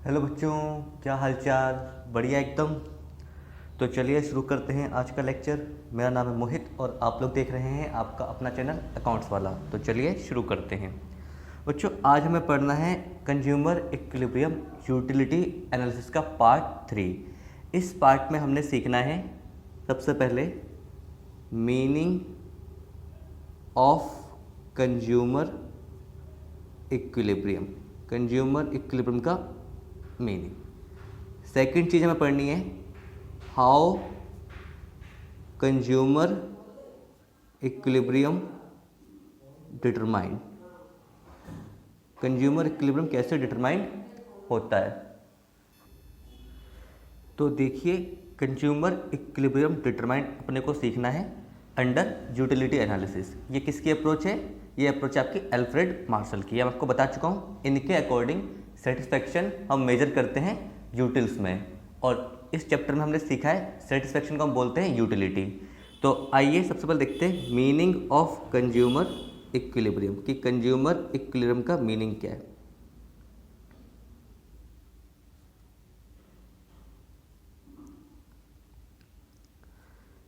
Hello बच्चों, क्या हालचाल। बढ़िया एकदम। तो चलिए शुरू करते हैं आज का लेक्चर। मेरा नाम है मोहित और आप लोग देख रहे हैं आपका अपना चैनल अकाउंट्स वाला। तो चलिए शुरू करते हैं बच्चों। आज हमें पढ़ना है कंज्यूमर इक्विलिब्रियम यूटिलिटी एनालिसिस का पार्ट 3। इस पार्ट में हमने सीखना है सबसे पहले meaning of consumer equilibrium, consumer equilibrium का मीनिंग। सेकंड चीज़ हमें पढ़नी है how consumer equilibrium determine, consumer equilibrium कैसे डिटरमाइन होता है। तो देखिए, कंज्यूमर इक्विलिब्रियम डिटरमाइन अपने को सीखना है अंडर यूटिलिटी एनालिसिस। ये किसकी अप्रोच है? ये अप्रोच आपकी एल्फ्रेड मार्शल की। मैं आपको बता चुका हूँ। इनके अकॉर्डिंग सेटिस्फैक्शन हम मेजर करते हैं यूटिल्स में, और इस चैप्टर में हमने सीखा है सेटिस्फैक्शन को हम बोलते हैं यूटिलिटी। तो आइए सबसे पहले देखते हैं मीनिंग ऑफ कंज्यूमर इक्विलिब्रियम, कि कंज्यूमर इक्विलिब्रियम का मीनिंग क्या है।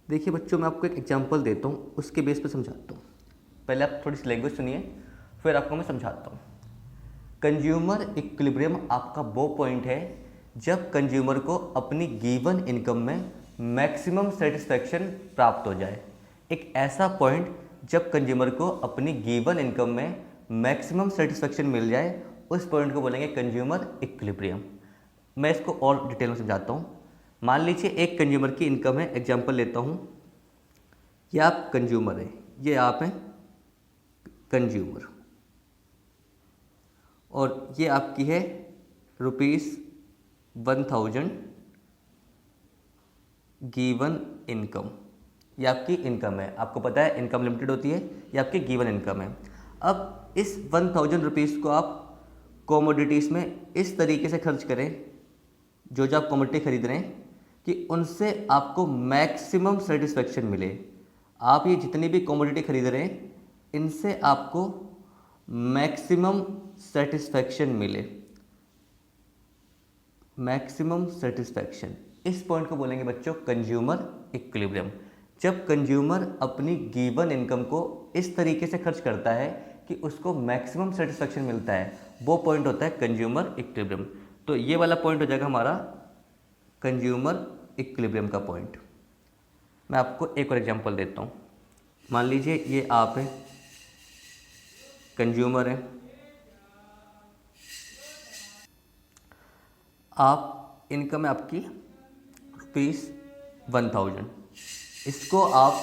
देखिए बच्चों, मैं आपको एक एग्जांपल देता हूँ, उसके बेस पे समझाता हूँ। पहले आप थोड़ी सी लैंग्वेज सुनिए, फिर आपको मैं समझाता हूँ। कंज्यूमर इक्विलिब्रियम आपका वो पॉइंट है जब कंज्यूमर को अपनी गिवन इनकम में मैक्सिमम सेटिस्फैक्शन प्राप्त हो जाए। एक ऐसा पॉइंट जब कंज्यूमर को अपनी गिवन इनकम में मैक्सिमम सेटिस्फैक्शन मिल जाए, उस पॉइंट को बोलेंगे कंज्यूमर इक्विलिब्रियम। मैं इसको और डिटेल में समझाता हूँ। मान लीजिए एक कंज्यूमर की इनकम है, एग्जांपल लेता हूँ। ये आप कंज्यूमर हैं, ये आप हैं कंज्यूमर, और ये आपकी है ₹1000 गिवन इनकम। ये आपकी इनकम है, आपको पता है इनकम लिमिटेड होती है, ये आपकी गिवन इनकम है। अब इस 1000 रुपीज़ को आप कमोडिटीज़ में इस तरीके से खर्च करें, जो जो आप कमोडिटी खरीद रहे हैं, कि उनसे आपको मैक्सिमम सेटिस्फैक्शन मिले। आप ये जितनी भी कमोडिटी खरीद रहे हैं, इनसे आपको मैक्सिमम सेटिस्फैक्शन मिले, मैक्सिमम सेटिस्फैक्शन। इस पॉइंट को बोलेंगे बच्चों कंज्यूमर इक्विलिब्रियम। जब कंज्यूमर अपनी गिवन इनकम को इस तरीके से खर्च करता है कि उसको मैक्सिमम सेटिस्फैक्शन मिलता है, वो पॉइंट होता है कंज्यूमर इक्विलिब्रियम। तो ये वाला पॉइंट हो जाएगा हमारा कंज्यूमर इक्विलिब्रियम का पॉइंट। मैं आपको एक और एग्जांपल देता हूँ। मान लीजिए ये आप हैं, कंज्यूमर हैं, आप इनकम है आपकी ₹1000। इसको आप,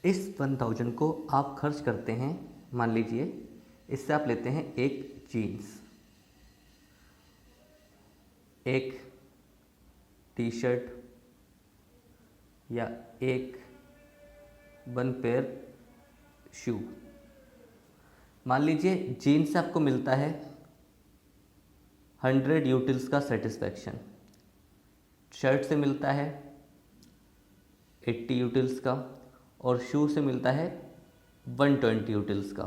इस 1000 को आप खर्च करते हैं। मान लीजिए इससे आप लेते हैं एक जीन्स, एक टी शर्ट, या एक 1 पेयर शू। मान लीजिए जीन्स से आपको मिलता है 100 यूटिल्स का सेटिस्फैक्शन, शर्ट से मिलता है 80 यूटिल्स का, और शू से मिलता है 120 यूटिल्स का।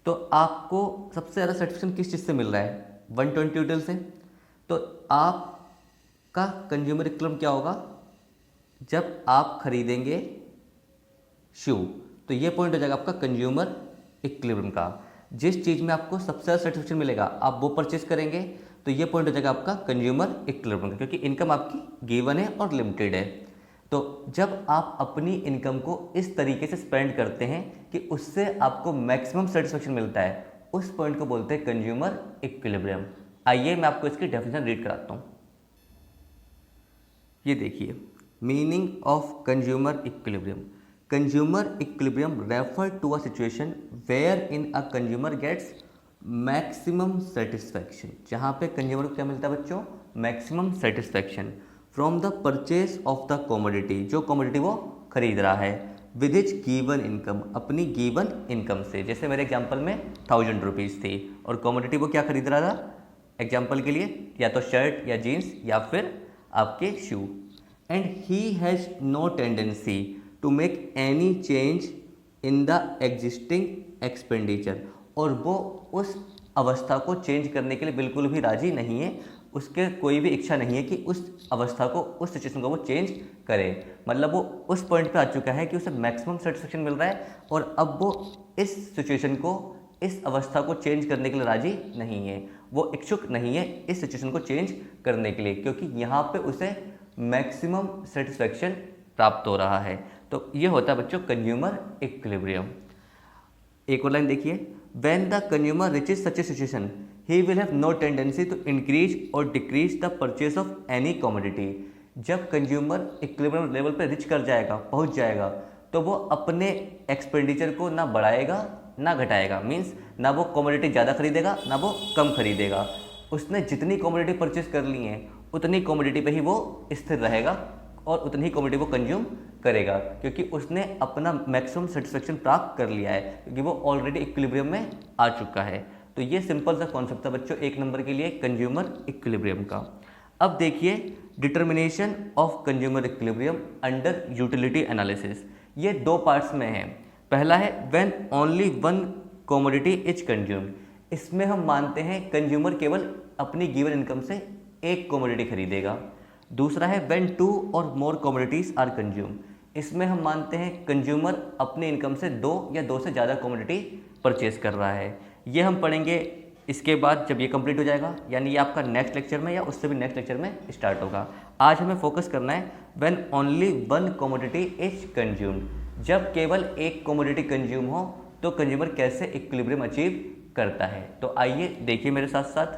तो आपको सबसे ज़्यादा सेटिस्फैक्शन किस चीज़ से मिल रहा है? 120 यूटिल से। तो आपका कंज्यूमर इक्विलिब्रियम क्या होगा? जब आप खरीदेंगे शू, तो ये पॉइंट हो जाएगा आपका कंज्यूमर इक्विलिब्रियम का। जिस चीज़ में आपको सबसे ज़्यादा सेटिस्फैक्शन मिलेगा, आप वो परचेज करेंगे, तो ये पॉइंट हो जाएगा आपका कंज्यूमर इक्विलिब्रियम का, क्योंकि इनकम आपकी गिवन है और लिमिटेड है। तो जब आप अपनी इनकम को इस तरीके से स्पेंड करते हैं कि उससे आपको मैक्सिमम सेटिस्फैक्शन मिलता है, उस पॉइंट को बोलते हैं कंज्यूमर इक्विलिब्रियम। आइए मैं आपको इसकी डेफिनेशन रीड कराता हूँ। ये देखिए, meaning of consumer equilibrium. Consumer equilibrium refer to a situation where in a consumer gets maximum satisfaction. जहाँ पे कंज्यूमर को क्या मिलता है बच्चों? Maximum satisfaction from the purchase of the commodity, जो कमोडिटी वो खरीद रहा है, विद इज गिवन इनकम, अपनी गिवन इनकम से। जैसे मेरे एग्जांपल में 1000 रुपीज़ थी, और कमोडिटी वो क्या खरीद रहा था एग्जांपल के लिए? या तो शर्ट या जीन्स या फिर आपके shoe. And he has no tendency to make any change in the existing expenditure, और वो उस अवस्था को चेंज करने के लिए बिल्कुल भी राजी नहीं है, उसके कोई भी इच्छा नहीं है कि उस अवस्था को, उस सिचुएशन को वो चेंज करे। मतलब वो उस पॉइंट पे आ चुका है कि उसे मैक्सिमम सेटिस्फेक्शन मिल रहा है और अब वो इस सिचुएशन को, इस अवस्था को चेंज करने के लिए राजी नहीं है, वो इच्छुक नहीं है इस सिचुएशन को चेंज करने के लिए, क्योंकि यहाँ पे उसे मैक्सिमम सेटिस्फेक्शन प्राप्त हो रहा है। तो ये होता है बच्चों कंज्यूमर इक्विलिब्रियम। एक और लाइन देखिए, when the consumer reaches such a situation he will have no tendency to increase और decrease the purchase of any commodity. जब कंज्यूमर इक्विलिब्रियम लेवल पे रिच कर जाएगा, पहुंच जाएगा, तो वो अपने एक्सपेंडिचर को ना बढ़ाएगा ना घटाएगा। मीन्स ना वो कमोडिटी ज़्यादा खरीदेगा ना वो कम खरीदेगा। उसने जितनी कमोडिटी परचेज कर ली है उतनी कमोडिटी पे ही वो स्थिर रहेगा और उतनी ही कमोडिटी वो कंज्यूम करेगा, क्योंकि उसने अपना मैक्सिमम सेटिस्फेक्शन प्राप्त कर लिया है, क्योंकि वो ऑलरेडी इक्विलिब्रियम में आ चुका है। तो ये सिंपल सा कॉन्सेप्ट था बच्चों 1 नंबर के लिए कंज्यूमर इक्विलिब्रियम का। अब देखिए determination of consumer equilibrium under utility analysis. ये 2 पार्ट्स में है। पहला है when only one commodity is consumed. इसमें हम मानते हैं कंज्यूमर केवल अपनी गिवन इनकम से एक कमोडिटी खरीदेगा। दूसरा है व्हेन 2 और मोर कमोडिटीज आर कंज्यूम। इसमें हम मानते हैं कंज्यूमर अपने इनकम से 2 या 2 से ज़्यादा कमोडिटी परचेज कर रहा है। ये हम पढ़ेंगे इसके बाद जब ये कंप्लीट हो जाएगा, यानी ये आपका नेक्स्ट लेक्चर में या उससे भी नेक्स्ट लेक्चर में स्टार्ट होगा। आज हमें फोकस करना है when only one commodity is consumed. जब केवल एक कमोडिटी कंज्यूम हो तो कंज्यूमर कैसे इक्विलिब्रियम अचीव करता है। तो आइए देखिए मेरे साथ साथ।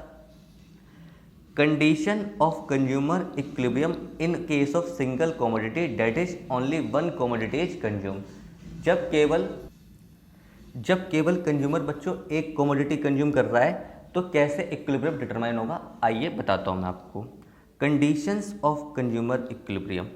Condition of consumer equilibrium in case of single commodity that is only one commodity is consume. जब केवल कंज्यूमर बच्चों एक कमोडिटी कंज्यूम कर रहा है तो कैसे इक्विलिब्रियम डिटरमाइन होगा, आइए बताता हूँ मैं आपको। कंडीशंस ऑफ कंज्यूमर इक्विलिब्रियम,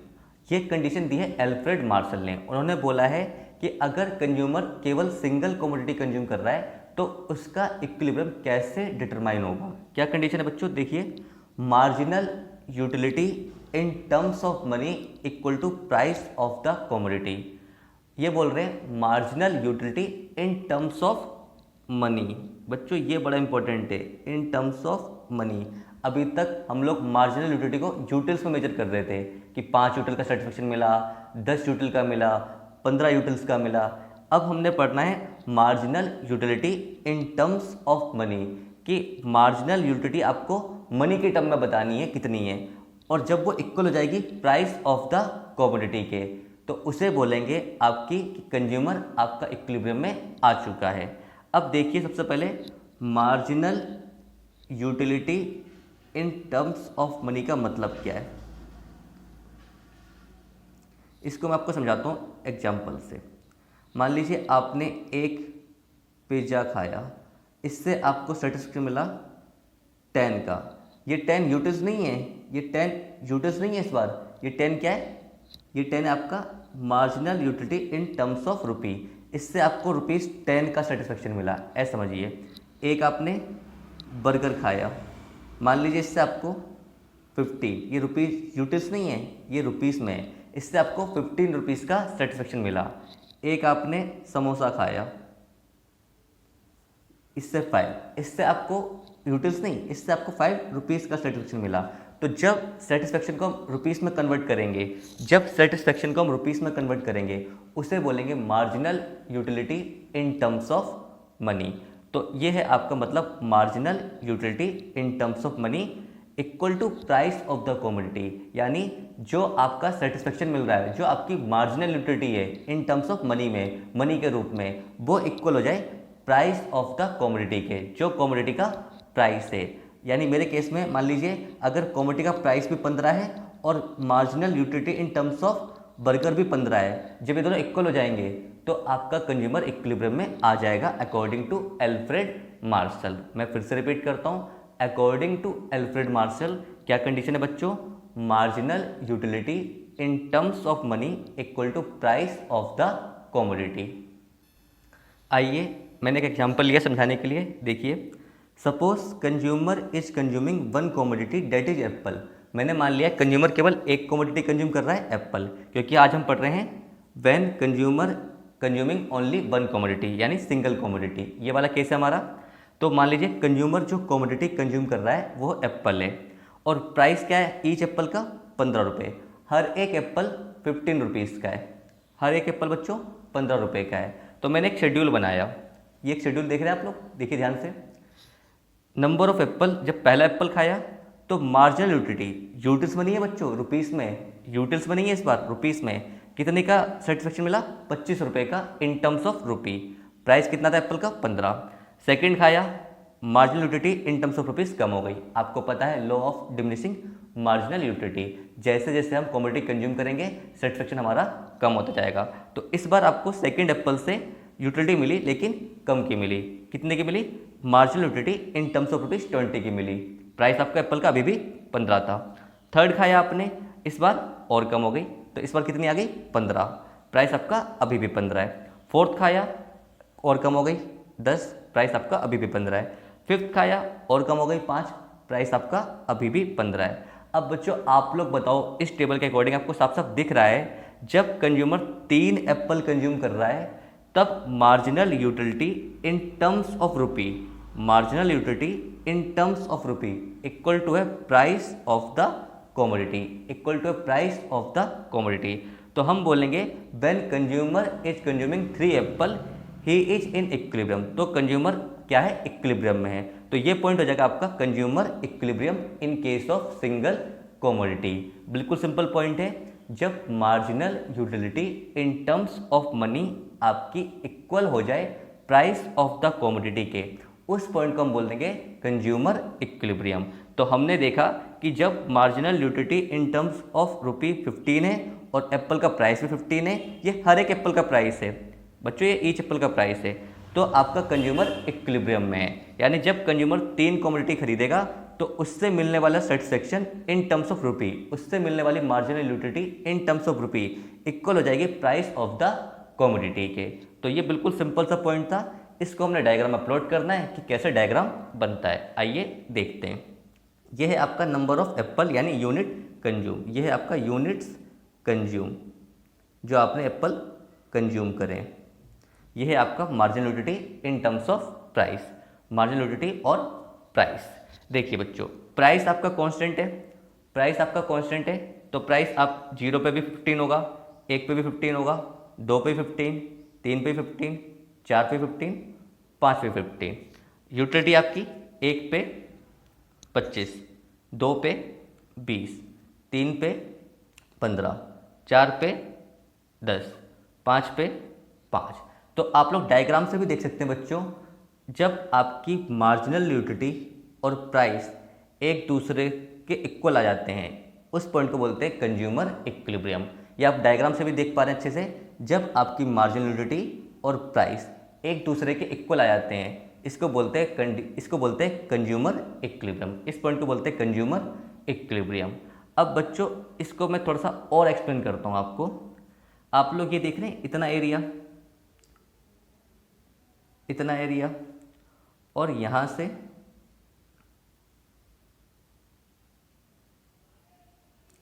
ये कंडीशन दी है एल्फ्रेड मार्शल ने। उन्होंने बोला है कि अगर कंज्यूमर केवल सिंगल कमोडिटी कंज्यूम कर रहा है तो उसका इक्विलिब्रियम कैसे डिटरमाइन होगा। क्या कंडीशन है बच्चों, देखिए, marginal utility in terms of money equal to price of the commodity. ये बोल रहे हैं marginal utility in terms of money. बच्चों ये बड़ा इंपॉर्टेंट है, इन टर्म्स ऑफ मनी। अभी तक हम लोग मार्जिनल यूटिलिटी को यूटिल्स में मेजर कर रहे थे कि 5 यूटिल का सर्टिफिकेशन मिला, 10 यूटिल का मिला, 15 यूटिल्स का मिला। अब हमने पढ़ना है marginal utility in terms of money, कि मार्जिनल यूटिलिटी आपको मनी के टर्म में बतानी है कितनी है, और जब वो इक्वल हो जाएगी प्राइस ऑफ द कमोडिटी के तो उसे बोलेंगे आपकी कंज्यूमर आपका इक्विलिब्रियम में आ चुका है। अब देखिए सबसे पहले marginal utility in terms of money का मतलब क्या है, इसको मैं आपको समझाता हूँ एग्जाम्पल से। मान लीजिए आपने एक पिज़्ज़ा खाया, इससे आपको सर्टिफिकेट मिला 10 का। ये 10 यूटिल्स नहीं है, ये 10 यूटिल्स नहीं है इस बार, ये 10 क्या है, ये 10 है आपका marginal utility in terms of रुपी। इससे आपको ₹10 का सेटिस्फेक्शन मिला, ऐसा समझिए। एक आपने बर्गर खाया, मान लीजिए इससे आपको 50, ये रुपीज़ यूटिल्स नहीं है, ये रुपीज़ में है, इससे आपको 15 रुपीज़ का सेटिस्फेक्शन मिला। एक आपने समोसा खाया, इससे 5, इससे आपको यूटिल्स नहीं, इससे आपको 5 रुपीज़ का सेटिस्फेक्शन मिला। तो जब सेटिस्फेक्शन को हम रुपीज़ में कन्वर्ट करेंगे, उसे बोलेंगे marginal utility in terms of money. तो ये है आपका मतलब marginal utility in terms of money equal to price of the commodity, यानी जो आपका सेटिस्फेक्शन मिल रहा है, जो आपकी मार्जिनल यूटिलिटी है इन टर्म्स ऑफ मनी में, मनी के रूप में, वो इक्वल हो जाए प्राइस ऑफ द कमोडिटी के, जो कमोडिटी का प्राइस है। यानी मेरे केस में मान लीजिए अगर कमोडिटी का प्राइस भी 15 है और marginal utility in terms of burger भी 15 है, जब ये दोनों इक्वल हो जाएंगे तो आपका कंज्यूमर इक्विलिब्रियम में आ जाएगा अकॉर्डिंग टू एल्फ्रेड मार्शल। मैं फिर से रिपीट करता हूँ, अकॉर्डिंग टू एल्फ्रेड मार्शल क्या कंडीशन है बच्चों, marginal utility in terms of money equal to price of the commodity. आइए मैंने एक एग्जांपल लिया समझाने के लिए, देखिए। Suppose consumer is consuming one commodity that is apple. मैंने मान लिया कंज्यूमर केवल एक कमोडिटी कंज्यूम कर रहा है, एप्पल, क्योंकि आज हम पढ़ रहे हैं when consumer consuming only one commodity, यानी सिंगल कमोडिटी। ये वाला केस है हमारा। तो मान लीजिए कंज्यूमर जो कमोडिटी कंज्यूम कर रहा है वो एप्पल है, और प्राइस क्या है ईच एप्पल का 15 रुपये। हर एक एप्पल 15 रुपीज़ का है, हर एक एप्पल बच्चों 15 रुपये का है। तो मैंने एक शेड्यूल बनाया, ये एक शेड्यूल देख रहे हैं आप लोग, देखिए ध्यान से। नंबर ऑफ एप्पल, जब पहला एप्पल खाया तो मार्जिनल यूटिलिटी, यूटिल्स बनी है बच्चों रुपीस में, यूटिल्स बनी है इस बार रुपीस में, कितने का सेटिस्फेक्शन मिला 25 रुपये का in terms of rupee. Price कितना था एप्पल का 15। सेकंड खाया, marginal utility in terms of rupees कम हो गई। आपको पता है law of diminishing marginal utility, जैसे जैसे हम कमोडिटी कंज्यूम करेंगे सेटिस्फेक्शन हमारा कम होता जाएगा। तो इस बार आपको सेकंड एप्पल से यूटिलिटी मिली लेकिन कम की मिली। कितने की मिली? Marginal utility in terms of rupees 20 की मिली। प्राइस आपका एप्पल का अभी भी 15 था। थर्ड खाया आपने, इस बार और कम हो गई, तो इस बार कितनी आ गई 15। प्राइस आपका अभी भी 15 है। फोर्थ खाया और कम हो गई 10, प्राइस आपका अभी भी 15 है। फिफ्थ खाया और कम हो गई 5, प्राइस आपका अभी भी 15 है। अब बच्चों आप लोग बताओ, इस टेबल के अकॉर्डिंग आपको साफ साफ दिख रहा है जब कंज्यूमर 3 एप्पल कंज्यूम कर रहा है तब marginal utility in terms of rupee, marginal utility in terms of rupee equal to है price of the commodity, equal to है प्राइस ऑफ द कमोडिटी। तो हम बोलेंगे when consumer is consuming 3 apple he is in equilibrium. तो consumer क्या है? Equilibrium में है। तो ये पॉइंट हो जाएगा आपका consumer equilibrium in case of single commodity. बिल्कुल सिंपल पॉइंट है, जब marginal utility in terms of money आपकी इक्वल हो जाए प्राइस ऑफ द कमोडिटी के, उस पॉइंट को हम बोल देंगे कंज्यूमर इक्विलिब्रियम। तो हमने देखा कि जब marginal utility in terms of रुपी 15 है और एप्पल का प्राइस भी 15 है, ये हर एक एप्पल का प्राइस है बच्चों, ये ईच एप्पल का प्राइस है, तो आपका कंज्यूमर इक्विलिब्रियम में है। यानी जब कंज्यूमर 3 कमोडिटी खरीदेगा तो उससे मिलने वाला सेटिस्फेक्शन इन टर्म्स ऑफ रुपी, उससे मिलने वाली marginal utility in terms of rupee equal हो जाएगी प्राइस ऑफ द कमोडिटी के। तो ये बिल्कुल सिंपल सा पॉइंट था। इसको हमने डायग्राम अपलोड करना है कि कैसे डायग्राम बनता है, आइए देखते हैं। यह है आपका नंबर ऑफ एप्पल यानी यूनिट कंज्यूम, यह है आपका यूनिट्स कंज्यूम जो आपने एप्पल कंज्यूम करें। यह है आपका marginal utility in terms of price, marginal utility और प्राइस। देखिए बच्चों, प्राइस आपका कांस्टेंट है, प्राइस आपका कांस्टेंट है, तो प्राइस आप 0 पे भी 15 होगा, 1 पे भी 15 होगा, 2 पे 15, 3 पे 15, 4 पे 15, 5 पे 15। यूटिलिटी आपकी 1 पे 25, 2 पे 20, 3 पे 15, 4 पे 10, 5 पे 5। तो आप लोग डायग्राम से भी देख सकते हैं बच्चों, जब आपकी मार्जिनल यूटिलिटी और प्राइस एक दूसरे के इक्वल आ जाते हैं उस पॉइंट को बोलते हैं कंज्यूमर इक्विलिब्रियम। ये आप डायग्राम से भी देख पा रहे हैं अच्छे से, जब आपकी मार्जिनल यूटिलिटी और प्राइस एक दूसरे के इक्वल आ जाते हैं इसको बोलते हैं कंज्यूमर इक्विलिब्रियम, इस पॉइंट को बोलते हैं कंज्यूमर इक्विलिब्रियम। अब बच्चों इसको मैं थोड़ा सा और एक्सप्लेन करता हूँ आपको। आप लोग ये देख रहे हैं इतना एरिया, इतना एरिया और यहाँ से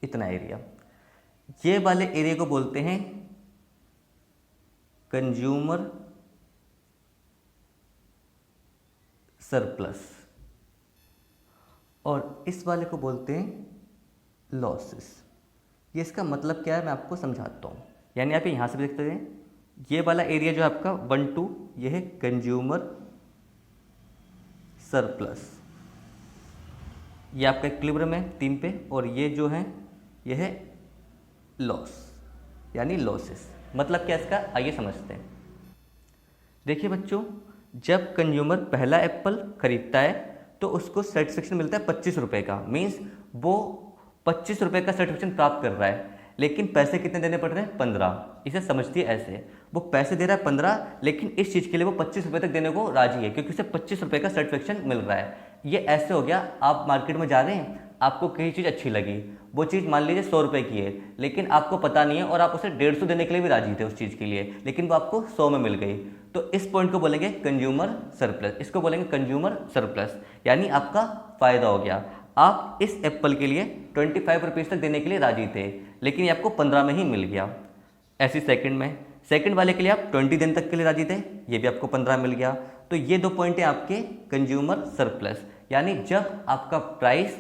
इतना एरिया, ये वाले एरिया को बोलते हैं कंज्यूमर सरप्लस और इस वाले को बोलते हैं लॉसेस। ये इसका मतलब क्या है मैं आपको समझाता हूँ। यानी आप यहाँ से भी देखते हैं ये वाला एरिया जो आपका 1 2 ये है कंज्यूमर सरप्लस, ये आपका इक्विलिब्रियम है 3 पे, और ये जो है ये है लॉस यानी लॉसेस। मतलब क्या इसका, आइए समझते हैं। देखिए बच्चों, जब कंज्यूमर पहला एप्पल खरीदता है तो उसको सेटिस्फेक्शन मिलता है 25 रुपये का, मीन्स वो 25 रुपये का सेटिस्फेक्शन प्राप्त कर रहा है, लेकिन पैसे कितने देने पड़ रहे हैं 15। इसे समझती है ऐसे, वो पैसे दे रहा है 15 लेकिन इस चीज़ के लिए वो 25 रुपये तक देने को राजी है क्योंकि उसे 25 रुपये का सेटिस्फेक्शन मिल रहा है। ये ऐसे हो गया, आप मार्केट में जा रहे हैं, आपको कई चीज़ अच्छी लगी, वो चीज़ मान लीजिए 100 रुपये की है लेकिन आपको पता नहीं है और आप उसे 150 देने के लिए भी राजी थे उस चीज़ के लिए, लेकिन वो आपको 100 में मिल गई। तो इस पॉइंट को बोलेंगे कंज्यूमर सरप्लस, इसको बोलेंगे कंज्यूमर सरप्लस, यानी आपका फ़ायदा हो गया। आप इस एप्पल के लिए 25 रुपीज़ तक देने के लिए राजी थे लेकिन ये आपको 15 में ही मिल गया। ऐसी सेकंड में, सेकंड वाले के लिए आप 20 दिन तक के लिए राजी थे, ये भी आपको 15 मिल गया। तो ये 2 पॉइंट है आपके कंज्यूमर सरप्लस, यानी जब आपका प्राइस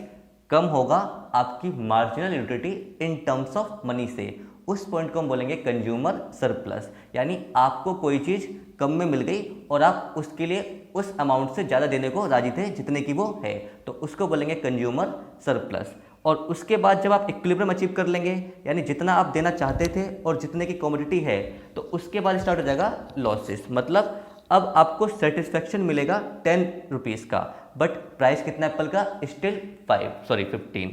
कम होगा आपकी marginal utility in terms of money से, उस पॉइंट को हम बोलेंगे कंज्यूमर सरप्लस। यानी आपको कोई चीज़ कम में मिल गई और आप उसके लिए उस अमाउंट से ज़्यादा देने को राजी थे जितने की वो है, तो उसको बोलेंगे कंज्यूमर सरप्लस। और उसके बाद जब आप इक्विलिब्रियम अचीव कर लेंगे, यानी जितना आप देना चाहते थे और जितने की कमोडिटी है, तो उसके बाद स्टार्ट हो जाएगा लॉसेस। मतलब अब आपको सेटिस्फेक्शन मिलेगा 10 रुपीज़ का, बट प्राइस कितना एप्पल का, स्टिल 15,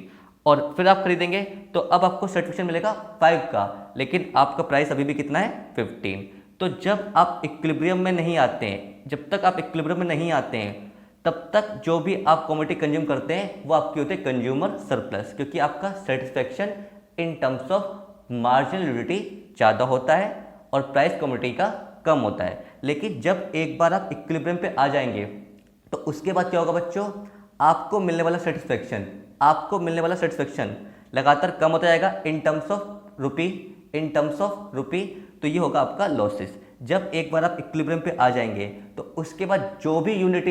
और फिर आप खरीदेंगे तो अब आपको सेटिस्फेक्शन मिलेगा 5 का, लेकिन आपका प्राइस अभी भी कितना है, 15। तो जब आप इक्विलिब्रियम में नहीं आते हैं, जब तक आप इक्विलिब्रियम में नहीं आते हैं, तब तक जो भी आप कमोडिटी कंज्यूम करते हैं वो आपके होते हैं कंज्यूमर सरप्लस, क्योंकि आपका satisfaction in terms of marginal utility ज़्यादा होता है और प्राइस कमोडिटी का कम होता है। लेकिन जब एक बार आप इक्विलिब्रियम पे आ जाएंगे तो उसके बाद क्या होगा बच्चों, आपको मिलने वाला सेटिस्फेक्शन लगातार कम होता जाएगा इन टर्म्स ऑफ रुपी, तो ये होगा आपका लॉसेस। जब एक बार आप इक्विलिब्रियम पे आ जाएंगे तो उसके बाद जो भी यूनिट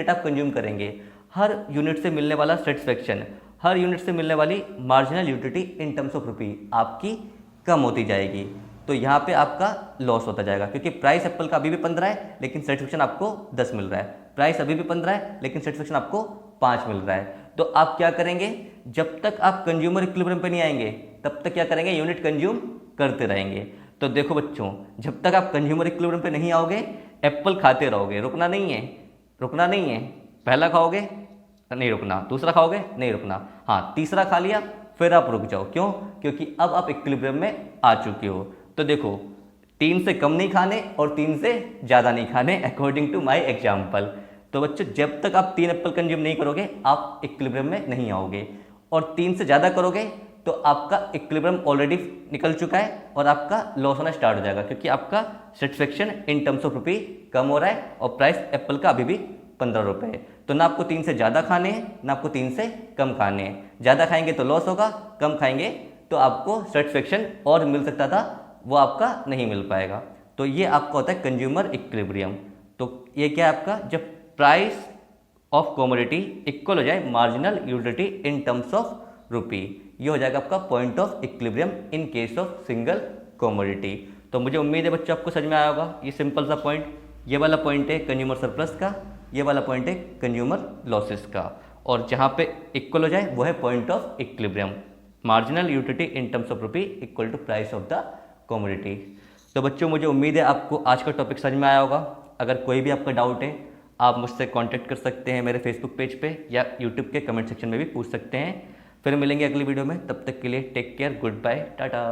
आप कंज्यूम करेंगे, हर यूनिट से मिलने वाला सेटिस्फेक्शन, हर यूनिट से मिलने वाली marginal utility in terms of रुपी आपकी कम होती जाएगी। तो यहाँ पे आपका लॉस होता जाएगा, क्योंकि प्राइस एप्पल का अभी भी 15 है लेकिन सेटिस्फेक्शन आपको 10 मिल रहा है, प्राइस अभी भी 15 है लेकिन सेटिस्फेक्शन आपको 5 मिल रहा है। तो आप क्या करेंगे, जब तक आप कंज्यूमर इक्विलिब्रियम पे नहीं आएंगे तब तक क्या करेंगे, यूनिट कंज्यूम करते रहेंगे। तो देखो बच्चों, जब तक आप कंज्यूमर इक्विलिब्रियम पे नहीं आओगे एप्पल खाते रहोगे, रुकना नहीं है। पहला खाओगे नहीं रुकना, दूसरा खाओगे नहीं रुकना, हाँ तीसरा खा लिया फिर आप रुक जाओ। क्यों? क्योंकि अब आप इक्विलिब्रियम में आ चुके हो। तो देखो 3 से कम नहीं खाने और 3 से ज़्यादा नहीं खाने, अकॉर्डिंग टू माई एग्जाम्पल। तो बच्चों जब तक आप 3 एप्पल कंज्यूम नहीं करोगे आप इक्विलिब्रियम में नहीं आओगे, और 3 से ज़्यादा करोगे तो आपका इक्विलिब्रियम ऑलरेडी निकल चुका है और आपका लॉस होना स्टार्ट हो जाएगा, क्योंकि आपका satisfaction in terms of rupee कम हो रहा है और प्राइस एप्पल का अभी भी 15 रुपये है। तो ना आपको 3 से ज़्यादा खाने हैं ना आपको 3 से कम खाने हैं। ज़्यादा खाएंगे तो लॉस होगा, कम खाएंगे तो आपको सेटिस्फेक्शन और मिल सकता था वो आपका नहीं मिल पाएगा। तो ये आपका होता है कंज्यूमर इक्विलिब्रियम। तो ये क्या है आपका, जब प्राइस ऑफ कमोडिटी इक्वल हो जाए marginal utility in terms of रुपी, ये हो जाएगा आपका point of equilibrium in case of single commodity. तो मुझे उम्मीद है बच्चों आपको समझ में आया होगा। ये सिंपल सा पॉइंट, ये वाला पॉइंट है कंज्यूमर सरप्लस का, ये वाला पॉइंट है कंज्यूमर लॉसेस का, और जहाँ पे इक्वल हो जाए वो है point of equilibrium, marginal utility in terms of rupee equal to price of the commodity. तो बच्चों मुझे उम्मीद है आपको आज का टॉपिक समझ में आया होगा। अगर कोई भी आपका डाउट है आप मुझसे कांटेक्ट कर सकते हैं मेरे फेसबुक पेज पे या यूट्यूब के कमेंट सेक्शन में भी पूछ सकते हैं। फिर मिलेंगे अगली वीडियो में, तब तक के लिए take care, good bye, Tata.